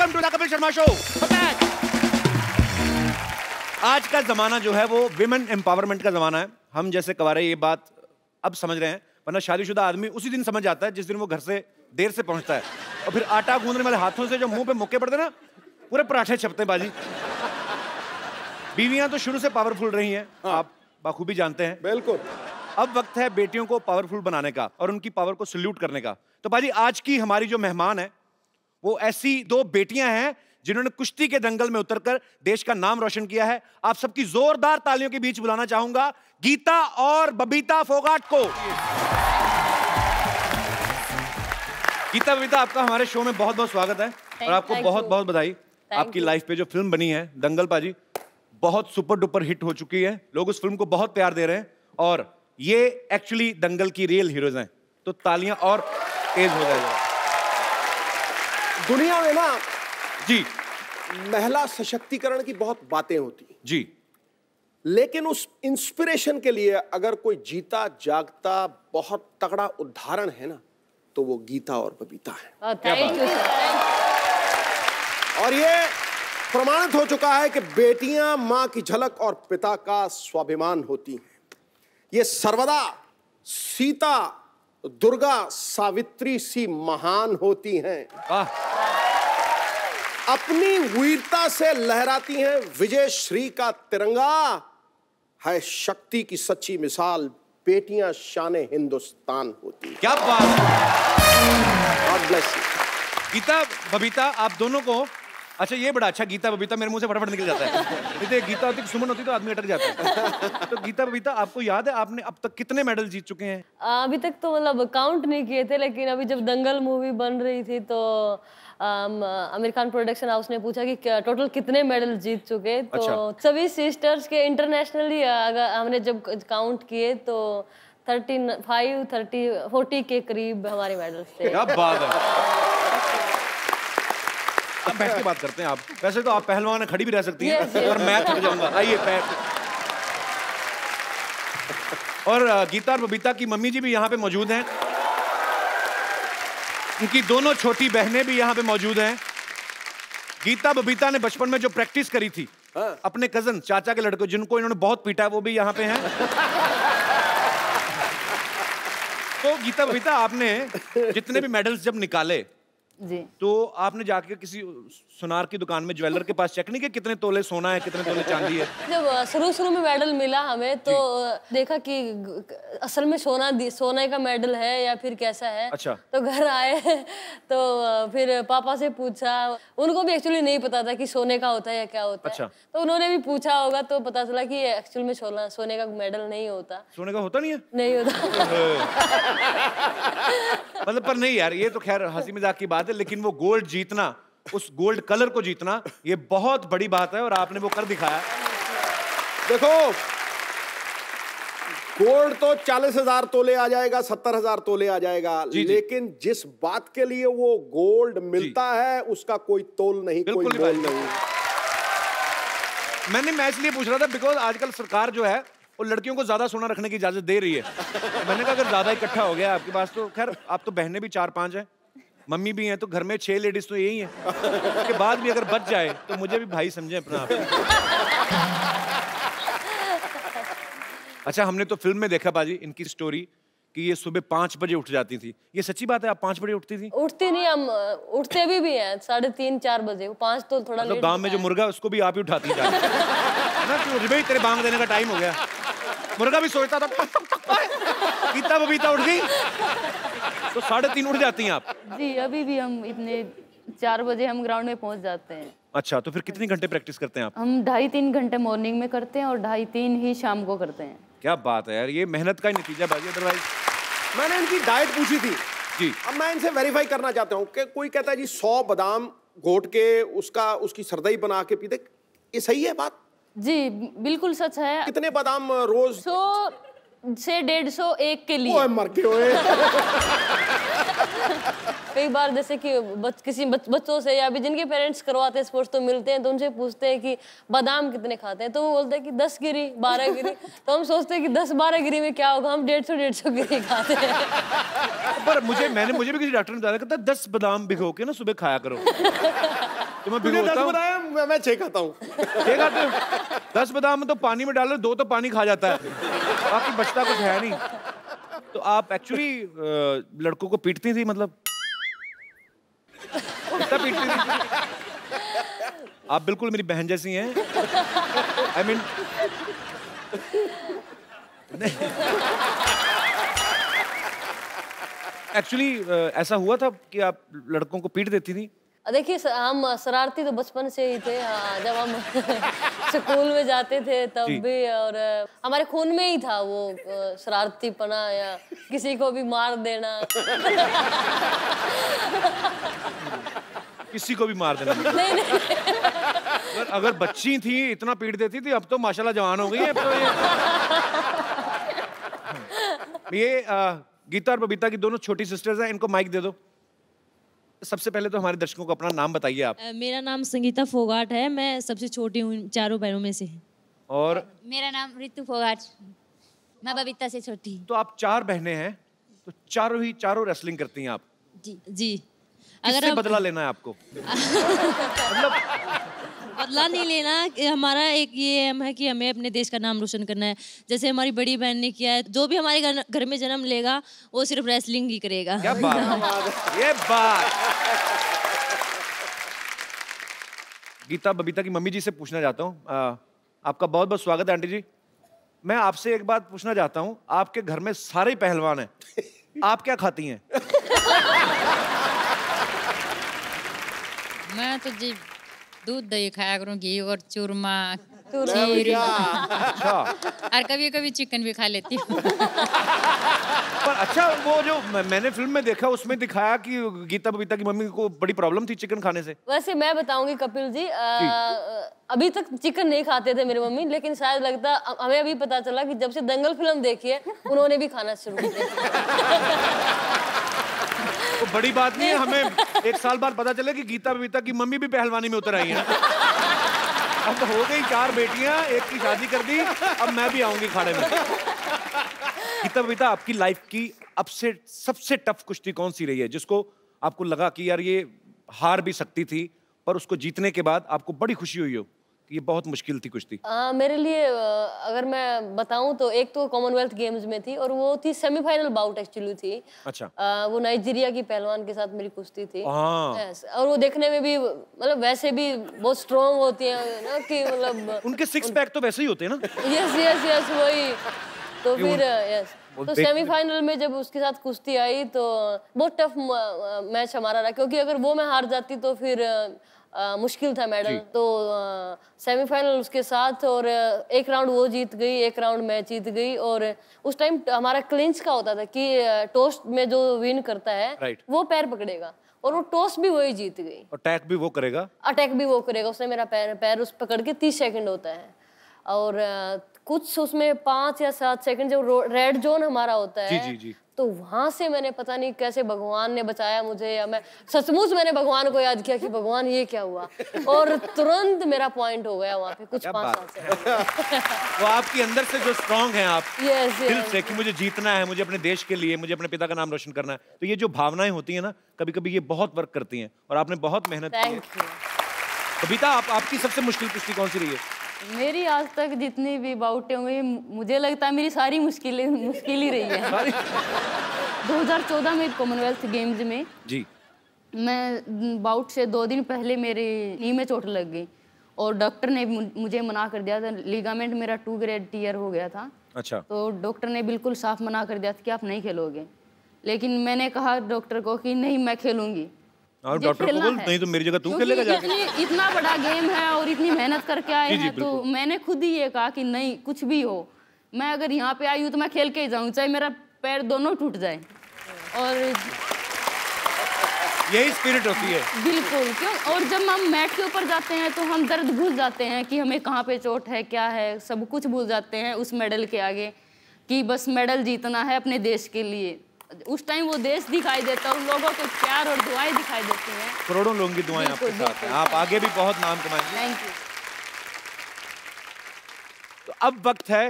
Welcome to the Kapil Sharma show. आज का जमाना जो है वो विमेन एम्पावरमेंट का जमाना है। हम जैसे कवारे ये बात अब समझ रहे हैं, वरना शादीशुदा आदमी उसी दिन समझ जाता है जिस दिन वो घर से देर से पहुंचता है, और फिर आटा गूंदने वाले हाथों से जो मुंह पे मुक्के पड़ते ना, पूरे पराठे छपते बाजी। बीवियां तो शुरू से पावरफुल रही हैं, आप बाखूबी जानते हैं। बिल्कुल। अब वक्त है बेटियों को पावरफुल बनाने का और उनकी पावर को सल्यूट करने का। तो बाजी आज की हमारी जो मेहमान है वो ऐसी दो बेटियां हैं जिन्होंने कुश्ती के दंगल में उतरकर देश का नाम रोशन किया है। आप सबकी जोरदार तालियों के बीच बुलाना चाहूंगा गीता और बबीता फोगाट को। गीता बबीता, आपका हमारे शो में बहुत बहुत स्वागत है और आपको बहुत बहुत बधाई। आपकी लाइफ पे जो फिल्म बनी है दंगल पाजी, बहुत सुपर डुपर हिट हो चुकी है। लोग उस फिल्म को बहुत प्यार दे रहे हैं और ये एक्चुअली दंगल की रियल हीरोज हैं, तो तालियां और तेज हो जाएगा। दुनिया में ना जी महिला सशक्तिकरण की बहुत बातें होती हैं जी, लेकिन उस इंस्पिरेशन के लिए अगर कोई जीता जागता बहुत तगड़ा उदाहरण है ना, तो वो गीता और बबीता है। Thank you sir. और ये प्रमाणित हो चुका है कि बेटियां मां की झलक और पिता का स्वाभिमान होती हैं। ये सर्वदा सीता, दुर्गा, सावित्री सी महान होती हैं। अपनी वीरता से लहराती हैं विजय श्री का तिरंगा। है शक्ति की सच्ची मिसाल बेटियां शान हिंदुस्तान होती हैं। क्या बात है। God bless you. Geeta Babita, आप दोनों को, अच्छा ये बड़ा अच्छा, गीता बबीता मेरे मुंह से फटाफट निकल जाता है। नहीं तो गीता होती, सुमन होती तो आदमी अटक जाता है। तो गीता बबीता, आपको याद है आपने अब तक कितने मेडल जीत चुके हैं? अभी तक तो मतलब काउंट नहीं किए थे, लेकिन अभी जब दंगल मूवी बन रही थी तो आमिर खान प्रोडक्शन हाउस ने पूछा कि टोटल कितने मेडल जीत चुके। तो अच्छा। सभी सिस्टर्स के इंटरनेशनली अगर हमने जब काउंट किए तो 35, 30, 40 के करीब हमारे मेडल्स थे। क्या बात है। अब बैठ के बात करते हैं। आप वैसे तो आप पहलवान है, खड़ी भी रह सकती हैं, और मैं थक जाऊंगा। आइए पैर। और गीता और बबीता की मम्मी जी भी यहाँ पे मौजूद हैं। उनकी दोनों छोटी बहनें भी यहाँ पे मौजूद हैं। गीता बबीता ने बचपन में जो प्रैक्टिस करी थी अपने कजन चाचा के लड़कों जिनको इन्होंने बहुत पीटा, वो भी यहाँ पे हैं। तो गीता बबीता, आपने जितने भी मेडल्स जब निकाले जी, तो आपने जाके किसी सुनार की दुकान में ज्वेलर के पास चेक नहीं किया कितने तोले सोना है, कितने तोले चांदी है? जब शुरू में मेडल मिला हमें तो देखा कि असल में सोने का मेडल है या फिर कैसा है। अच्छा। तो घर आए तो फिर पापा से पूछा, उनको भी एक्चुअली नहीं पता था कि सोने का होता है या क्या होता अच्छा। है। तो उन्होंने भी पूछा होगा तो पता चला कि एक्चुअल में सोने का मेडल नहीं होता। सोने का होता नहीं है? नहीं होता। मतलब पर नहीं यार, ये तो खैर हंसी मजाक की बात है, लेकिन वो गोल्ड जीतना, उस गोल्ड कलर को जीतना, ये बहुत बड़ी बात है और आपने वो कर दिखाया। देखो, गोल्ड तो 40,000 तोले आ जाएगा, 70,000 तोले आ जाएगा, लेकिन जिस बात के लिए वो गोल्ड मिलता है उसका कोई तोल नहीं, कोई मोल नहीं। मैं इसलिए पूछ रहा था बिकॉज आजकल सरकार जो है वो लड़कियों को ज्यादा सोना रखने की इजाजत दे रही है। मैंने कहा अगर ज्यादा इकट्ठा हो गया आपके पास तो खैर, आप तो बहनें भी 4-5 हैं, मम्मी भी हैं, तो घर में 6 लेडीज तो यही हैं। उसके बाद भी अगर बच जाए तो मुझे भी भाई समझे अपना आप। अच्छा, हमने तो फिल्म में देखा बाजी इनकी स्टोरी कि ये सुबह 5 बजे उठ जाती थी। ये सच्ची बात है, आप 5 बजे उठती थी? उठती नहीं, हम उठते भी हैं 3:30-4 बजे। 5 तो थोड़ा लेट। गांव में जो मुर्गा उसको भी आप ही उठाती है ना, कि भाई तेरे बांग देने का टाइम हो गया। मुर्गा भी सोचता था। गीता बबीता उठ गई तो 3:30 उठ जाती हैं आप? जी, अभी भी हम इतने 4 बजे हम ग्राउंड में पहुंच जाते हैं। अच्छा, तो फिर कितनी घंटे प्रैक्टिस करते हैं आप? हम 2.5-3 घंटे मॉर्निंग में करते हैं और 2.5-3 ही शाम को करते हैं। क्या बात है यार, ये मेहनत का ही नतीजा बाजी। अदरवाइज मैंने इनकी डाइट पूछी थी जी। अब मैं इनसे वेरीफाई करना चाहता हूँ कि कोई कहता है जी 100 बादाम घोट के उसकी सरदई बना के पीते, ये सही है बात? जी बिल्कुल सच है। कितने बादाम रोज? 100 से 150 एक के लिए। ओए मर के ओए। कई बार जैसे कि किसी बच्चों से या भी जिनके पेरेंट्स करवाते हैं स्पोर्ट्स तो मिलते हैं, तो उनसे पूछते हैं कि बादाम कितने खाते हैं, तो वो बोलते हैं कि 10 गिरी 12 गिरी। तो हम सोचते हैं कि 10-12 गिरी में क्या होगा, हम 150 गिरी खाते हैं। पर मुझे भी किसी डॉक्टर ने बताया, कहता 10 बादाम भिगो के ना सुबह खाया करो। तो मैं भिगोता हूँ, मैं 6 खाता हूँ। 6 खाते हो? 10 बादाम में तो पानी में डालो, 2 तो पानी खा जाता है, बाकी बचता कुछ है नहीं। तो आप एक्चुअली लड़कों को पीटती थी, मतलब कितना पीटती थी? आप बिल्कुल मेरी बहन जैसी हैं। आई मीन एक्चुअली ऐसा हुआ था कि आप लड़कों को पीट देती थी? देखिए हम शरारती तो बचपन से ही थे। जब हम स्कूल में जाते थे तब भी, और हमारे खून में ही था वो शरारतीपना या किसी को भी मार देना। किसी को भी मार देना? नहीं। अगर बच्ची थी इतना पीट देती थी, अब तो माशाल्लाह जवान हो गई है। अब तो ये गीता और बबीता की दोनों छोटी सिस्टर्स हैं, इनको माइक दे दो। सबसे पहले तो हमारे दर्शकों को अपना नाम बताइए आप। मेरा नाम संगीता फोगाट है, मैं सबसे छोटी हूँ चारों बहनों में से। और मेरा नाम रितु फोगाट, मैं बबीता से छोटी। तो आप 4 बहनें हैं, तो चारों रेसलिंग करती हैं आप? जी। किससे बदला लेना है आपको? मतलब बदला नहीं लेना, हमारा एक ये एम है कि हमें अपने देश का नाम रोशन करना है। जैसे हमारी बड़ी बहन ने किया है, जो भी हमारे घर में जन्म लेगा वो सिर्फ रेसलिंग ही करेगा। क्या बात ये बात। गीता बबीता की मम्मी जी से पूछना चाहता हूँ, आपका बहुत बहुत स्वागत है आंटी जी। मैं आपसे एक बात पूछना चाहता हूँ, आपके घर में सारे ही पहलवान हैं, आप क्या खाती हैं? मैं तो जी दूध दही खाया करूँ, घी और चूरमा, खीर। अच्छा। और कभी कभी चिकन भी खा लेती हूँ। पर अच्छा, वो जो मैंने फिल्म में देखा उसमें दिखाया कि गीता बबीता की मम्मी को बड़ी प्रॉब्लम थी चिकन खाने से। वैसे मैं बताऊंगी कपिल जी, अभी तक चिकन नहीं खाते थे मेरी मम्मी, लेकिन शायद लगता हमें अभी पता चला कि जब से दंगल फिल्म देखी है उन्होंने भी खाना शुरू कर दिया। तो बड़ी बात नहीं है, हमें 1 साल बाद पता चले कि गीता बबीता की मम्मी भी पहलवानी में उतर आई है। अब हो गई 4 बेटियां, एक की शादी कर दी, अब मैं भी आऊंगी खाने में। गीता बबीता, आपकी लाइफ की अब से सबसे टफ कुश्ती कौन सी रही है, जिसको आपको लगा कि यार ये हार भी सकती थी, पर उसको जीतने के बाद आपको बड़ी खुशी हुई हो कि ये बहुत मुश्किल थी कुश्ती? मेरे लिए अगर मैं बताऊं तो एक तो कॉमनवेल्थ गेम्स में थी, और वो थी सेमीफाइनल बाउट एक्चुअली थी। अच्छा। वो नाइजीरिया की पहलवान के साथ मेरी कुश्ती थी। Yes, और वो देखने में भी मतलब वैसे भी बहुत स्ट्रॉन्ग होती है ना, कि मतलब उनके 6 पैक तो वैसे ही होते हैं ना। यस वही। तो फिर यस, तो सेमीफाइनल में जब उसके साथ कुश्ती आई तो बहुत टफ मैच हमारा रहा, क्योंकि अगर वो मैं हार जाती तो फिर मुश्किल था मेडल। तो सेमीफाइनल उसके साथ, और एक राउंड वो जीत गई, एक राउंड मैं जीत गई। और उस टाइम हमारा क्लिंच का होता था कि टॉस में जो विन करता है वो पैर पकड़ेगा, और वो टॉस भी वही जीत गई, अटैक भी वो करेगा। उसने मेरा पैर उस पकड़ के 30 सेकंड होता है, और कुछ उसमें 5 या 7 सेकंड जो रेड जोन हमारा होता है। जी। तो वहां से मैंने पता नहीं कैसे भगवान ने बचाया मुझे, या मैं सचमुच मैंने भगवान को याद किया कि भगवान ये क्या हुआ, और तुरंत मेरा पॉइंट हो गया वहां पे कुछ 5-7 सेकंड। वो आपके अंदर से जो स्ट्रांग है आप दिल yes. से कि मुझे जीतना है, मुझे अपने देश के लिए, मुझे अपने पिता का नाम रोशन करना है, तो ये जो भावनाएं होती है ना, कभी कभी ये बहुत वर्क करती हैं, और आपने बहुत मेहनत की है। बबीता, आपकी सबसे मुश्किल कुश्ती कौन सी रही है? मेरी आज तक जितनी भी बाउटें हुई, मुझे लगता है मेरी सारी मुश्किल ही रही है। 2014 में कॉमनवेल्थ गेम्स में जी, मैं बाउट से 2 दिन पहले मेरी नी में चोट लग गई, और डॉक्टर ने मुझे मना कर दिया था। लिगामेंट मेरा 2 ग्रेड टीयर हो गया था। अच्छा। तो डॉक्टर ने बिल्कुल साफ मना कर दिया था कि आप नहीं खेलोगे, लेकिन मैंने कहा डॉक्टर को कि नहीं, मैं खेलूंगी। और डॉक्टर को बोल, नहीं तो मेरी जगह तू खेलेगा जाके। इतना बड़ा गेम है और इतनी मेहनत करके आए हैं, तो मैंने खुद ही ये कहा कि नहीं, कुछ भी हो, मैं अगर यहाँ पे आई हूँ तो मैं खेल के ही जाऊँ, चाहे मेरा पैर दोनों टूट जाए। और यही स्पिरिट होती है। बिल्कुल, क्यों। और जब हम मैट के ऊपर जाते हैं तो हम दर्द भूल जाते हैं कि हमें कहाँ पे चोट है, क्या है, सब कुछ भूल जाते हैं उस मेडल के आगे, कि बस मेडल जीतना है अपने देश के लिए। उस टाइम वो देश दिखाई देता है, उन लोगों के प्यार और दुआएं दिखाई देती हैं। करोड़ों लोगों की दुआएं आपके साथ हैं। आप आगे भी बहुत नाम कमाएंगे। Thank you. तो अब वक्त है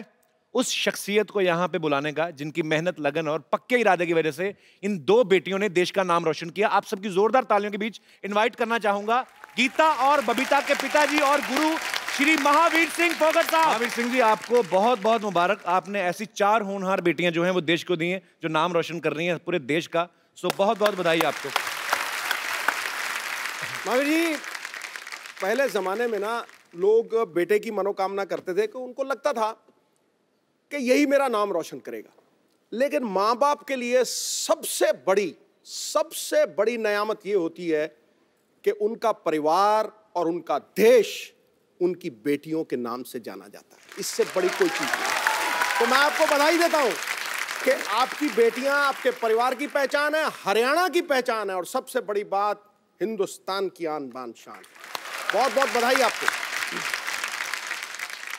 उस शख्सियत को यहाँ पे बुलाने का जिनकी मेहनत, लगन और पक्के इरादे की वजह से इन दो बेटियों ने देश का नाम रोशन किया। आप सबकी जोरदार तालियों के बीच इनवाइट करना चाहूंगा गीता और बबीता के पिताजी और गुरु श्री महावीर सिंह फोगट साहब। महावीर सिंह जी, आपको बहुत बहुत मुबारक। आपने ऐसी 4 होनहार बेटियां जो हैं वो देश को दी हैं, जो नाम रोशन कर रही हैं पूरे देश का। सो बहुत बहुत बधाई आपको। महावीर जी, पहले जमाने में ना लोग बेटे की मनोकामना करते थे कि उनको लगता था कि यही मेरा नाम रोशन करेगा, लेकिन माँ बाप के लिए सबसे बड़ी नेयामत ये होती है कि उनका परिवार और उनका देश उनकी बेटियों के नाम से जाना जाता है। इससे बड़ी कोई चीज नहीं। तो मैं आपको बधाई देता हूं कि आपकी बेटियां आपके परिवार की पहचान है, हरियाणा की पहचान है, और सबसे बड़ी बात हिंदुस्तान की आन बान शान। बहुत बहुत बधाई आपको।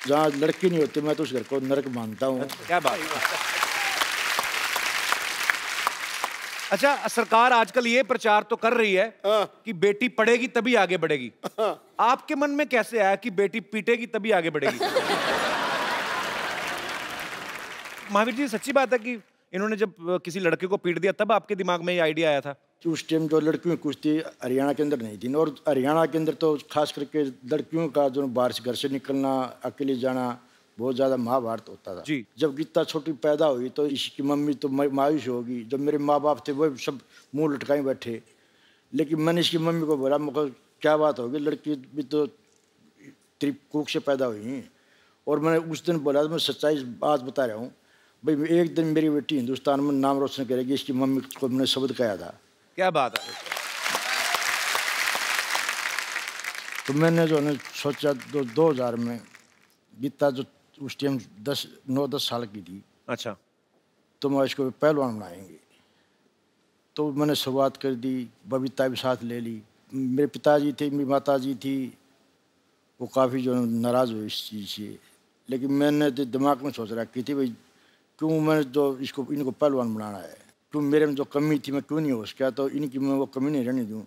जहाँ लड़की नहीं होती मैं तो उस घर को नरक मानता हूँ। क्या बात। अच्छा, सरकार आजकल ये प्रचार तो कर रही है कि बेटी पढ़ेगी तभी आगे बढ़ेगी। आपके मन में कैसे आया कि बेटी पीटेगी तभी आगे बढ़ेगी? महावीर जी, सच्ची बात है कि इन्होंने जब किसी लड़के को पीट दिया तब आपके दिमाग में ये आइडिया आया था? उस टाइम जो लड़कियों की कुश्ती हरियाणा के अंदर नहीं थी, और हरियाणा के अंदर तो खास करके लड़कियों का जो बाहर से घर से निकलना, अकेले जाना बहुत ज़्यादा महाभारत होता था जी। जब गीता छोटी पैदा हुई तो इसकी मम्मी तो मायूस होगी। जब मेरे माँ बाप थे वो सब मुंह लटकाए बैठे, लेकिन मैंने इसकी मम्मी को बोला, मुझे क्या बात होगी, लड़की भी तो त्रिकुक से पैदा हुई हैं। और मैंने उस दिन बोला, मैं सच्चाई बात बता रहा हूँ भाई, एक दिन मेरी बेटी हिंदुस्तान में नाम रोशन करेगी। इसकी मम्मी को मैंने शब्द कहा था। क्या बात है। तो मैंने जो है सोचा 2000 में गीता जो उस टाइम 9-10 साल की थी। अच्छा। तो मैं इसको पहलवान बनाएंगे। तो मैंने शुरुआत कर दी, बबीता भी साथ ले ली। मेरे पिताजी थे, मेरी माता जी थी, वो काफ़ी जो नाराज़ हुए इस चीज़ से। लेकिन मैंने दिमाग में सोच रखी थी भाई क्यों मैंने जो इनको पहलवान बनाना है, क्यों मेरे में जो कमी थी मैं क्यों नहीं हो सका, तो इनकी मैं वो कमी नहीं रहने दूँ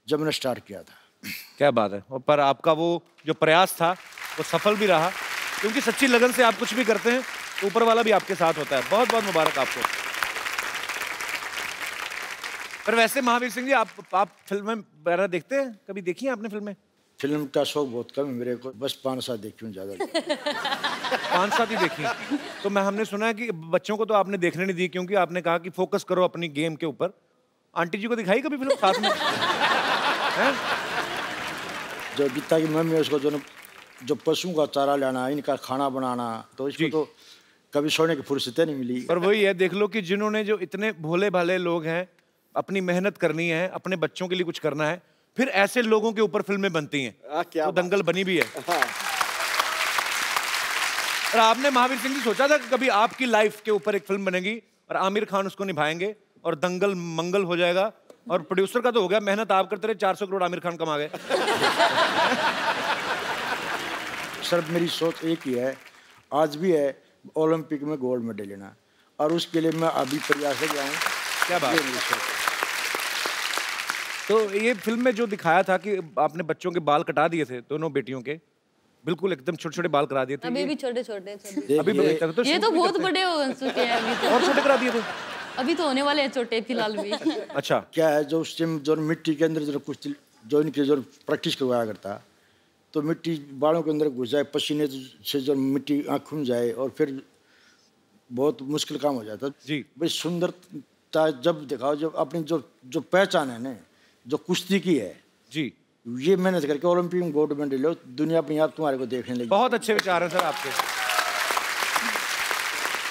जब मैंने स्टार्ट किया था। क्या बात है। पर आपका वो जो प्रयास था वो सफल भी रहा, क्योंकि सच्ची लगन से आप कुछ भी करते हैं तो ऊपर वाला भी आपके साथ होता है। बहुत बहुत मुबारक आपको। पर वैसे महावीर सिंह जी, आप फिल्में वगैरह देखते हैं? कभी देखी हैं आपने फिल्में? फिल्म का शौक बहुत कम है मेरे को, बस 5-7 देखी हूँ ज़्यादा। 5-7 ही देखी। तो हमने सुना है कि बच्चों को तो आपने देखने नहीं दी, क्योंकि आपने कहा कि फोकस करो अपनी गेम के ऊपर। आंटी जी को दिखाई कभी फिल्म साथ में? जो गीता की मम्मी है उसको जो पशुओं का चारा लाना, इनका खाना बनाना, तो इसको तो कभी सोने की फुर्सत नहीं मिली। पर वही है, देख लो कि जिन्होंने जो इतने भोले भाले लोग हैं, अपनी मेहनत करनी है, अपने बच्चों के लिए कुछ करना है, फिर ऐसे लोगों के ऊपर फिल्में बनती हैं। तो दंगल बनी भी है। और आपने महावीर सिंह जी सोचा था कि कभी आपकी लाइफ के ऊपर एक फिल्म बनेगी और आमिर खान उसको निभाएंगे और दंगल मंगल हो जाएगा? और प्रोड्यूसर का तो हो गया, मेहनत आप करते रहे, 400 करोड़ आमिर खान कमा गए। सर मेरी सोच एक ही है, आज भी है, ओलंपिक में गोल्ड मेडल लेना, और उसके लिए मैं अभी प्रयास कर रहा हूँ। क्या बात है। तो ये फिल्म में जो दिखाया था कि आपने बच्चों के बाल कटा दिए थे, दोनों बेटियों के, बिल्कुल एकदम छोटे छोटे बाल करा दिए थे। अभी भी छोटे छोटे। अभी तो ये तो बहुत बड़े हो चुके हैं अभी तो। और छोटे करा दिए थे? अभी तो होने वाले हैं छोटे फिलहाल भी। अच्छा। क्या है, जो उस टाइम जो मिट्टी के अंदर कुछ जो इनकी जो प्रैक्टिस करवाया करता, तो मिट्टी बालों के अंदर घुस जाए, पसीने से जो मिट्टी आँख में जाए, और फिर बहुत मुश्किल काम हो जाता जी। भाई सुंदरता जब दिखाओ, जब अपनी जो पहचान है ना, जो कुश्ती की है जी, ये मेहनत करके ओलंपिक में गोल्ड मेडल लो, दुनिया अपने आप तुम्हारे को देखने लगी। बहुत अच्छे विचार हैं सर आपके।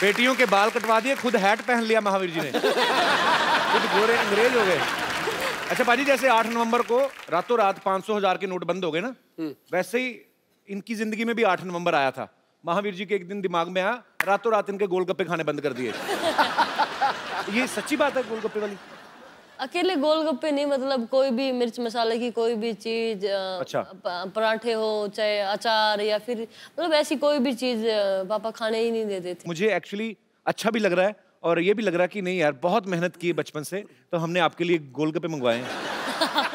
बेटियों के बाल कटवा दिए, खुद हैट पहन लिया महावीर जी ने। खुद गोरे अंग्रेज हो गए। अच्छा पाजी, जैसे 8 नवंबर को रातों रात 500,000 के नोट बंद हो गए ना, वैसे ही इनकी जिंदगी में भी 8 नवंबर आया था। महावीर जी के एक दिन दिमाग में आया, रातों रात इनके गोलगप्पे खाने बंद कर दिए। ये सच्ची बात है गोलगप्पे वाली? अकेले गोलगप्पे नहीं, मतलब कोई भी मिर्च मसाले की कोई भी चीज, अच्छा। पराठे हो चाहे अचार, या फिर मतलब ऐसी कोई भी चीज पापा खाने ही नहीं देते थे। मुझे एक्चुअली अच्छा भी लग रहा है और ये भी लग रहा कि नहीं यार बहुत मेहनत की है बचपन से, तो हमने आपके लिए गोलगप्पे मंगवाए हैं।